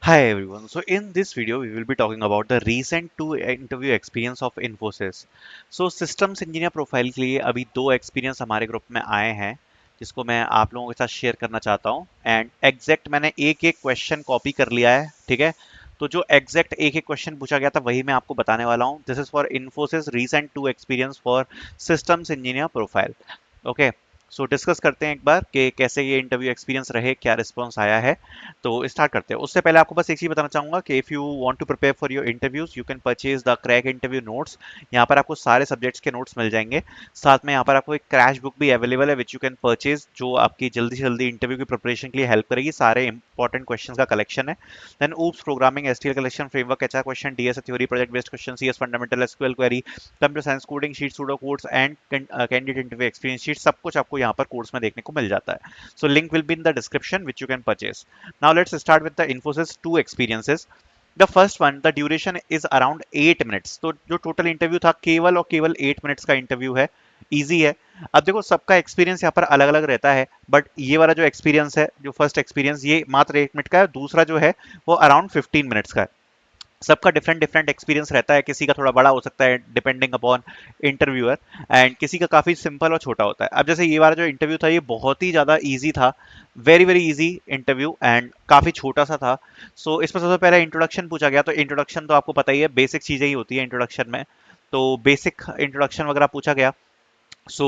Hi everyone. So in this video we will be talking about the recent two interview experience of Infosys. So systems engineer profile के लिए अभी दो experience हमारे group में आए हैं जिसको मैं आप लोगों के साथ शेयर करना चाहता हूं एंड एग्जैक्ट मैंने एक एक क्वेश्चन कॉपी कर लिया है, ठीक है। तो जो एग्जैक्ट एक एक क्वेश्चन पूछा गया था वही मैं आपको बताने वाला हूं। This is for Infosys recent two experience for systems engineer profile. Okay, so discuss करते हैं एक बार कि कैसे ये इंटरव्यू एक्सपीरियंस रहे, क्या रिस्पॉन्स आया है। तो स्टार्ट करते हैं। उससे पहले आपको बस एक चीज बताना चाहूंगा कि if you want to prepare for your interviews you can purchase the crack interview notes. यहाँ पर आपको सारे सब्जेक्ट्स के नोट्स मिल जाएंगे। साथ में यहाँ पर आपको एक क्रैश बुक भी अवेलेबल है विच यू कैन परचेज, जो आपकी जल्दी से जल्दी इंटरव्यू की प्रिपरेशन के लिए हेल्प करेगी। सारे इंपॉर्टेंट क्वेश्चन का कलेक्शन है। Then OOPs programming, STL collection framework, HR question, DS theory, project based question, CS fundamental, SQL query, computer science coding sheet, pseudo codes and candidate interview experience sheet, सब कुछ आपको यहाँ पर course में देखने को मिल जाता है। So link will be in the description which you can purchase. Now let's start with the Infosys two experiences. The first one, the duration is around 8 minutes. तो जो टोटल इंटरव्यू था केवल और केवल 8 मिनट्स का इंटरव्यू है। Easy है। अब देखो सबका एक्सपीरियंस यहाँ पर अलग अलग रहता है, बट ये वाला जो एक्सपीरियंस है, जो फर्स्ट एक्सपीरियंस, ये मात्र 8 मिनट का है। दूसरा जो है वो अराउंड 15 मिनट्स का है। सबका डिफरेंट डिफरेंट एक्सपीरियंस रहता है, किसी का थोड़ा बड़ा हो सकता है डिपेंडिंग अपॉन इंटरव्यूअर, एंड किसी का काफी सिंपल और छोटा होता है। अब जैसे ये वाला जो इंटरव्यू था ये बहुत ही ज्यादा इजी था, very very easy interview and काफी छोटा सा था। सो इसमें सबसे पहले इंट्रोडक्शन पूछा गया। तो इंट्रोडक्शन तो आपको पता ही है, बेसिक चीजें ही होती है इंट्रोडक्शन में। तो बेसिक इंट्रोडक्शन वगैरह पूछा गया। सो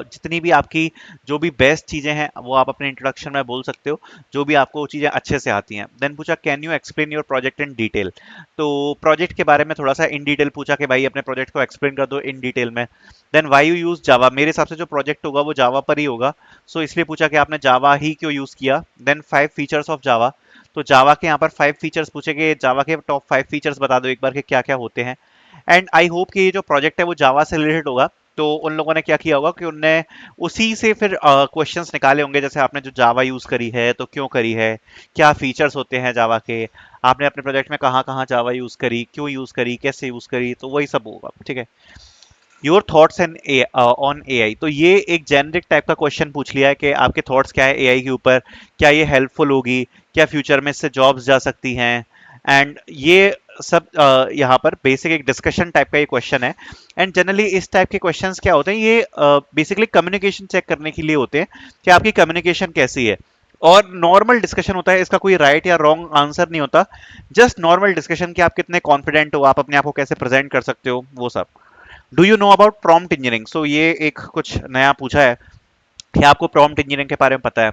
जितनी भी आपकी जो भी बेस्ट चीजें हैं वो आप अपने इंट्रोडक्शन में बोल सकते हो, जो भी आपको चीजें अच्छे से आती हैं। देन पूछा can you explain your project in detail. तो प्रोजेक्ट के बारे में थोड़ा सा इन डिटेल पूछा कि भाई अपने प्रोजेक्ट को एक्सप्लेन कर दो इन डिटेल में। Then why you use Java, मेरे हिसाब से जो प्रोजेक्ट होगा वो जावा पर ही होगा, सो इसलिए पूछा कि आपने जावा ही क्यों यूज किया। Then 5 features of Java. तो जावा के यहाँ पर 5 फीचर्स पूछे कि जावा के टॉप 5 फीचर्स बता दो एक बार के क्या क्या होते हैं। एंड आई होप कि ये जो प्रोजेक्ट है वो जावा से रिलेटेड होगा। तो उन लोगों ने क्या किया होगा कि उनने उसी से फिर क्वेश्चंस निकाले होंगे, जैसे आपने जो जावा यूज करी है तो क्यों करी है, क्या फीचर्स होते हैं जावा के, आपने अपने प्रोजेक्ट में कहाँ कहाँ जावा यूज करी, क्यों यूज करी, कैसे यूज करी, तो वही सब होगा, ठीक है। Your thoughts and on AI. तो ये एक जेनरिक टाइप का क्वेश्चन पूछ लिया है कि आपके थॉट्स क्या है एआई के ऊपर, क्या ये हेल्पफुल होगी, क्या फ्यूचर में इससे जॉब्स जा सकती हैं, एंड ये सब यहाँ पर बेसिक एक डिस्कशन टाइप का ये क्वेश्चन है। एंड जनरली इस टाइप के क्वेश्चंस क्या होते हैं, ये बेसिकली कम्युनिकेशन चेक करने के लिए होते हैं कि आपकी कम्युनिकेशन कैसी है। और नॉर्मल डिस्कशन होता है, इसका कोई राइट या रॉन्ग आंसर नहीं होता, जस्ट नॉर्मल डिस्कशन कि आप कितने कॉन्फिडेंट हो, आप अपने आप को कैसे प्रेजेंट कर सकते हो, वो सब। Do you know about prompt engineering. So ये एक कुछ नया पूछा है कि आपको प्रॉम्प्ट इंजीनियरिंग के बारे में पता है।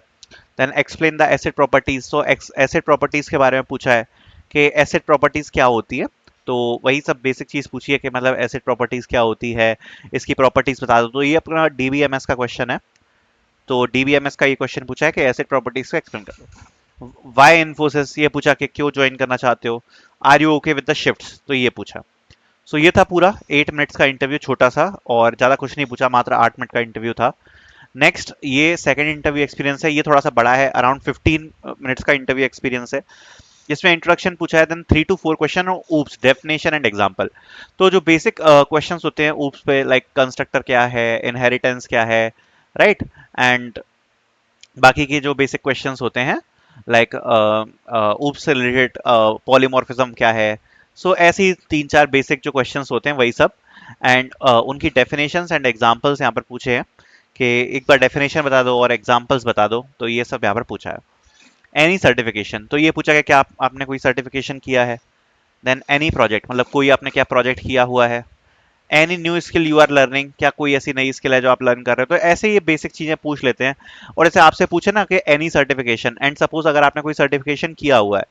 Then explain the ACID properties. तो एसिड प्रॉपर्टीज के बारे में पूछा है कि एसिड प्रॉपर्टीज क्या होती है। तो वही सब बेसिक चीज पूछी है कि मतलब एसिड प्रॉपर्टीज क्या होती है, इसकी प्रॉपर्टीज बता दो। तो ये अपना डीबीएमएस का क्वेश्चन है। तो डीबीएमएस का ये क्वेश्चन पूछा है कि एसिड प्रॉपर्टीज को एक्सप्लेन कर दो। वाई इन्फोसिस, ये पूछा कि क्यों ज्वाइन करना चाहते हो। Are you okay with the shifts, तो ये पूछा। सो ये था पूरा 8 मिनट्स का इंटरव्यू, छोटा सा, और ज्यादा कुछ नहीं पूछा, मात्र 8 मिनट का इंटरव्यू था। नेक्स्ट ये सेकंड इंटरव्यू एक्सपीरियंस है, ये थोड़ा सा बड़ा है, अराउंड 15 मिनट्स का इंटरव्यू एक्सपीरियंस है। जिसमें इंट्रोडक्शन पूछा है, देन 3 to 4 क्वेश्चन और ऊप्स डेफिनेशन एंड एग्जांपल। तो जो बेसिक क्वेश्चंस होते हैं ऊप्स पे, लाइक कंस्ट्रक्टर क्या है, इनहेरिटेंस क्या है, राइट, एंड बाकी के जो बेसिक क्वेश्चंस होते हैं लाइक ऊप्स से रिलेटेड पॉलीमॉर्फिज्म क्या है। सो ऐसे ही 3 4 बेसिक जो क्वेश्चंस होते हैं वही सब, एंड उनकी डेफिनेशंस एंड एग्जांपल्स यहाँ पर पूछे हैं कि एक बार डेफिनेशन बता दो और एग्जांपल्स बता दो। तो ये सब यहाँ पर पूछा है। एनी सर्टिफिकेशन, तो ये पूछा गया कि आपने कोई सर्टिफिकेशन किया है। देन एनी प्रोजेक्ट, मतलब कोई आपने क्या प्रोजेक्ट किया हुआ है। Any new skill you are learning, क्या कोई ऐसी नई स्किल है जो आप लर्न कर रहे हो। तो ऐसे ये बेसिक चीजें पूछ लेते हैं। और जैसे आपसे पूछे ना कि एनी सर्टिफिकेशन, एंड सपोज अगर आपने कोई सर्टिफिकेशन किया हुआ है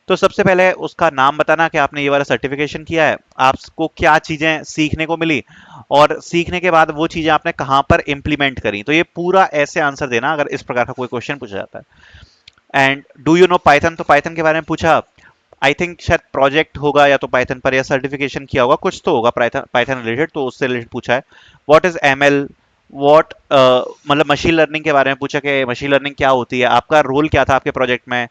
तो सबसे पहले उसका नाम बताना कि आपने ये वाला सर्टिफिकेशन किया है, आपको क्या चीजें सीखने को मिली, और सीखने के बाद वो चीजें आपने कहाँ पर इंप्लीमेंट करी। तो ये पूरा ऐसे आंसर देना अगर इस प्रकार का कोई क्वेश्चन पूछा जाता है। And do you no Python, तो पाइथन के बारे में पूछा। आई थिंक शायद प्रोजेक्ट होगा या तो पाइथन पर, या सर्टिफिकेशन किया होगा, कुछ तो होगा पाइथन पाइथन रिलेटेड, तो उससे रिलेटेड पूछा है। व्हाट इज एमएल, व्हाट मतलब मशीन लर्निंग के बारे में पूछा कि मशीन लर्निंग क्या होती है, आपका रोल क्या था आपके प्रोजेक्ट में,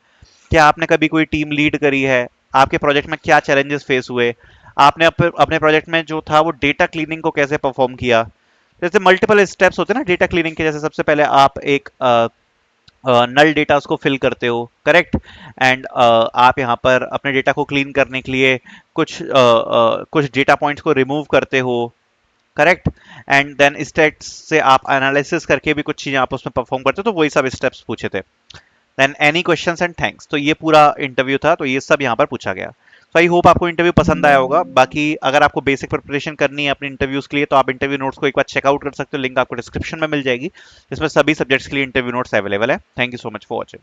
क्या आपने कभी कोई टीम लीड करी है, आपके प्रोजेक्ट में क्या चैलेंजेस फेस हुए, आपने अपने प्रोजेक्ट में जो था वो डेटा क्लीनिंग को कैसे परफॉर्म किया। जैसे मल्टीपल स्टेप्स होते हैं ना डेटा क्लीनिंग के, जैसे सबसे पहले आप एक नल डेटा उसको फिल करते हो, करेक्ट। एंड आप यहाँ पर अपने डेटा को क्लीन करने के लिए कुछ डेटा पॉइंट्स को रिमूव करते हो, करेक्ट। एंड देन स्टेट्स से आप एनालिसिस करके भी कुछ चीजें आप उसमें परफॉर्म करते हो, तो वही सब स्टेप्स पूछे थे। Then any questions and thanks, तो ये पूरा इंटरव्यू था, तो ये सब यहाँ पर पूछा गया। तो आई होप आपको इंटरव्यू पसंद आया होगा। बाकी अगर आपको बेसिक प्रिपरेशन करनी है अपने इंटरव्यूज के लिए, तो आप इंटरव्यू नोट्स को एक बार चेकआउट कर सकते हो, लिंक आपको डिस्क्रिप्शन में मिल जाएगी, जिसमें सभी सब्जेक्ट्स के लिए इंटरव्यू नोट्स अवेलेबल है। Thank you so much for watching.